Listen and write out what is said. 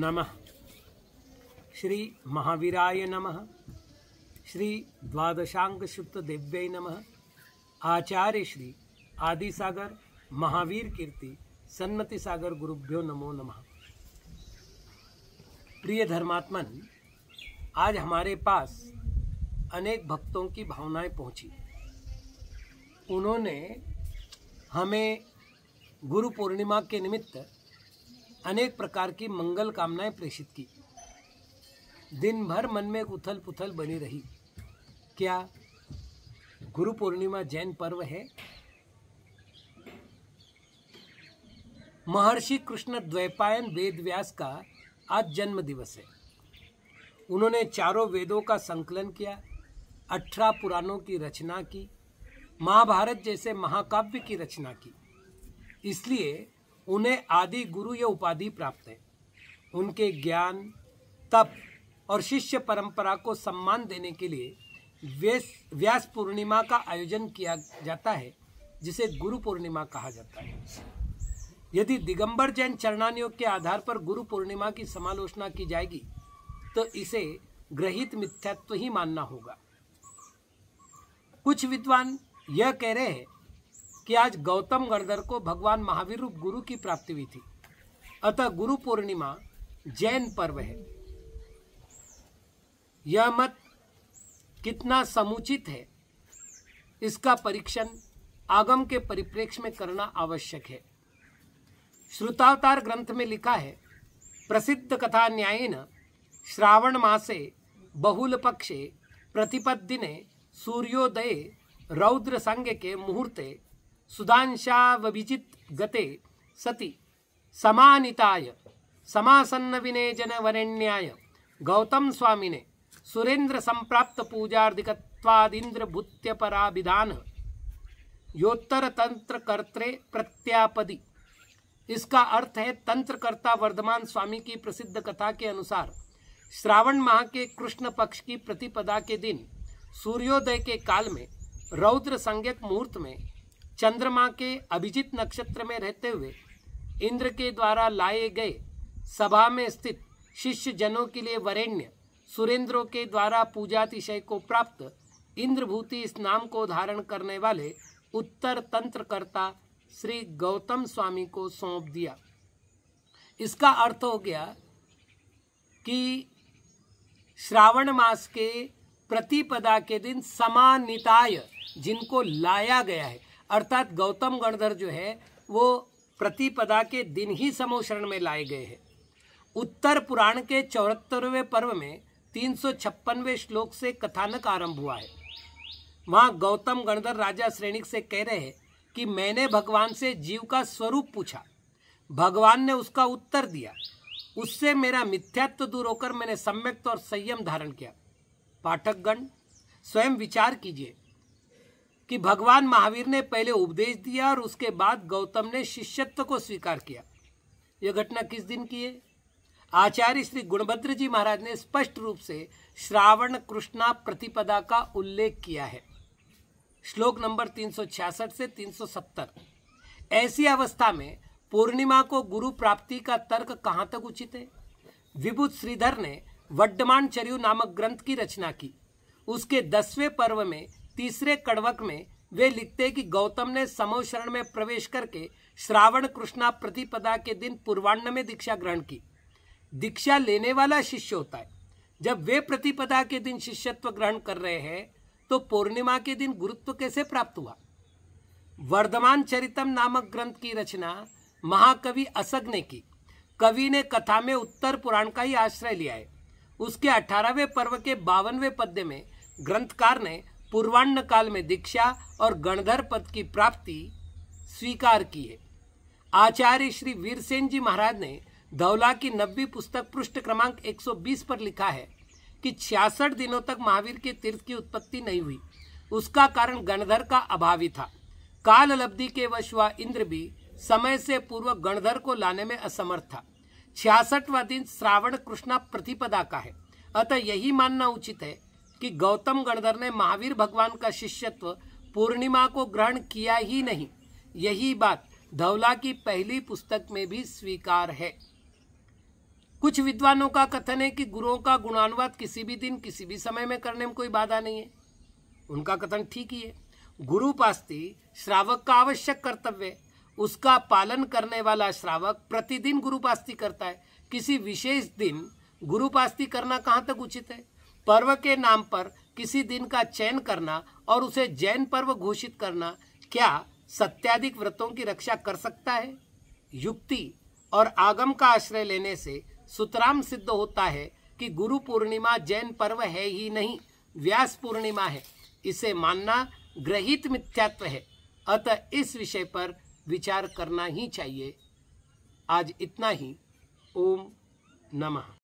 नमः। श्री महावीराय नमः। श्री द्वादशांग शुक्त देव्यै नमः। आचार्य श्री आदिसागर महावीर कीर्ति सन्मति सागर गुरुभ्यो नमो नमः। प्रिय धर्मात्मन, आज हमारे पास अनेक भक्तों की भावनाएं पहुंची। उन्होंने हमें गुरु पूर्णिमा के निमित्त अनेक प्रकार की मंगल कामनाएं प्रेषित की। दिन भर मन में उथल पुथल बनी रही। क्या गुरु पूर्णिमा जैन पर्व है? महर्षि कृष्ण द्वैपायन वेद व्यास का आज जन्म दिवस है। उन्होंने चारों वेदों का संकलन किया, 18 पुराणों की रचना की, महाभारत जैसे महाकाव्य की रचना की। इसलिए उन्हें आदि गुरु यह उपाधि प्राप्त है। उनके ज्ञान, तप और शिष्य परंपरा को सम्मान देने के लिए व्यास पूर्णिमा का आयोजन किया जाता है, जिसे गुरु पूर्णिमा कहा जाता है। यदि दिगंबर जैन चरणानियों के आधार पर गुरु पूर्णिमा की समालोचना की जाएगी तो इसे ग्रहित मिथ्यात्व ही मानना होगा। कुछ विद्वान यह कह रहे हैं कि आज गौतम गणधर को भगवान महावीर रूप गुरु की प्राप्ति हुई थी, अतः गुरु पूर्णिमा जैन पर्व है। यह मत कितना समुचित है, इसका परीक्षण आगम के परिप्रेक्ष्य में करना आवश्यक है। श्रुतावतार ग्रंथ में लिखा है, प्रसिद्ध कथा न्यायेन श्रावण मासे बहुल पक्षे प्रतिपद्दिने सूर्योदये रौद्र संज्ञ के मुहूर्ते सुधांशावभिजित गते सति समानिताय समासन्न विनेजन वरेण्याय गौतम स्वामिने सुरेंद्र संप्राप्त पूजार्धिकत्वादिंद्र भूत्य पराभिधान योत्तर तंत्र कर्त्रे प्रत्यापदि। इसका अर्थ है, तंत्रकर्ता वर्धमान स्वामी की प्रसिद्ध कथा के अनुसार श्रावण माह के कृष्ण पक्ष की प्रतिपदा के दिन सूर्योदय के काल में रौद्र संज्ञक मुहूर्त में चंद्रमा के अभिजित नक्षत्र में रहते हुए इंद्र के द्वारा लाए गए सभा में स्थित शिष्य जनों के लिए वरेण्य सुरेंद्रों के द्वारा पूजातिशय को प्राप्त इंद्रभूति इस नाम को धारण करने वाले उत्तर तंत्रकर्ता श्री गौतम स्वामी को सौंप दिया। इसका अर्थ हो गया कि श्रावण मास के प्रतिपदा के दिन समानिताय जिनको लाया गया है, अर्थात गौतम गणधर जो है वो प्रतिपदा के दिन ही समोशरण में लाए गए हैं। उत्तर पुराण के 74वें पर्व में 356वें श्लोक से कथानक आरंभ हुआ है। वहाँ गौतम गणधर राजा श्रेणिक से कह रहे हैं कि मैंने भगवान से जीव का स्वरूप पूछा, भगवान ने उसका उत्तर दिया, उससे मेरा मिथ्यात्व दूर होकर मैंने सम्यक्त और संयम धारण किया। पाठकगण स्वयं विचार कीजिए कि भगवान महावीर ने पहले उपदेश दिया और उसके बाद गौतम ने शिष्यत्व को स्वीकार किया। यह घटना किस दिन की है? आचार्य श्री गुणभद्र जी महाराज ने स्पष्ट रूप से श्रावण कृष्णा प्रतिपदा का उल्लेख किया है, श्लोक नंबर 366 से 370। ऐसी अवस्था में पूर्णिमा को गुरु प्राप्ति का तर्क कहाँ तक उचित है? विभूत श्रीधर ने वड्डमान चर्यु नामक ग्रंथ की रचना की। उसके 10वें पर्व में 3रे कड़वक में वे लिखते कि गौतम ने समोशरण में प्रवेश करके श्रावण कृष्णा प्रतिपदा के दिन पूर्वाह्न में दीक्षा ग्रहण की। दीक्षा लेने वाला शिष्य होता है। जब वे प्रतिपदा के दिन शिष्यत्व ग्रहण कर रहे हैं तो पूर्णिमा के दिन गुरुत्व कैसे प्राप्त हुआ? वर्धमान चरितम नामक ग्रंथ की रचना महाकवि असग ने की। कवि ने कथा में उत्तर पुराण का ही आश्रय लिया है। उसके 18वें पर्व के 52वें पद्य में ग्रंथकार ने पूर्वाह्न काल में दीक्षा और गणधर पद की प्राप्ति स्वीकार की है। आचार्य श्री वीरसेन जी महाराज ने धौला की 90वीं पुस्तक पृष्ठ क्रमांक 120 पर लिखा है कि 66 दिनों तक महावीर के तीर्थ की उत्पत्ति नहीं हुई। उसका कारण गणधर का अभाव ही था। काल लब्धि के वश हुआ इंद्र भी समय से पूर्व गणधर को लाने में असमर्थ था। 66वां दिन श्रावण कृष्णा प्रतिपदा का है, अतः यही मानना उचित है कि गौतम गणधर ने महावीर भगवान का शिष्यत्व पूर्णिमा को ग्रहण किया ही नहीं। यही बात धौला की पहली पुस्तक में भी स्वीकार है। कुछ विद्वानों का कथन है कि गुरुओं का गुणानुवाद किसी भी दिन किसी भी समय में करने में कोई बाधा नहीं है। उनका कथन ठीक ही है। गुरुपास्ति श्रावक का आवश्यक कर्तव्य है। उसका पालन करने वाला श्रावक प्रतिदिन गुरुपास्ति करता है। किसी विशेष दिन गुरुपास्ति करना कहाँ तक उचित है? पर्व के नाम पर किसी दिन का चयन करना और उसे जैन पर्व घोषित करना क्या सत्याधिक व्रतों की रक्षा कर सकता है? युक्ति और आगम का आश्रय लेने से सुतराम सिद्ध होता है कि गुरु पूर्णिमा जैन पर्व है ही नहीं, व्यास पूर्णिमा है। इसे मानना ग्रहित मिथ्यात्व है। अतः इस विषय पर विचार करना ही चाहिए। आज इतना ही। ओम नमः।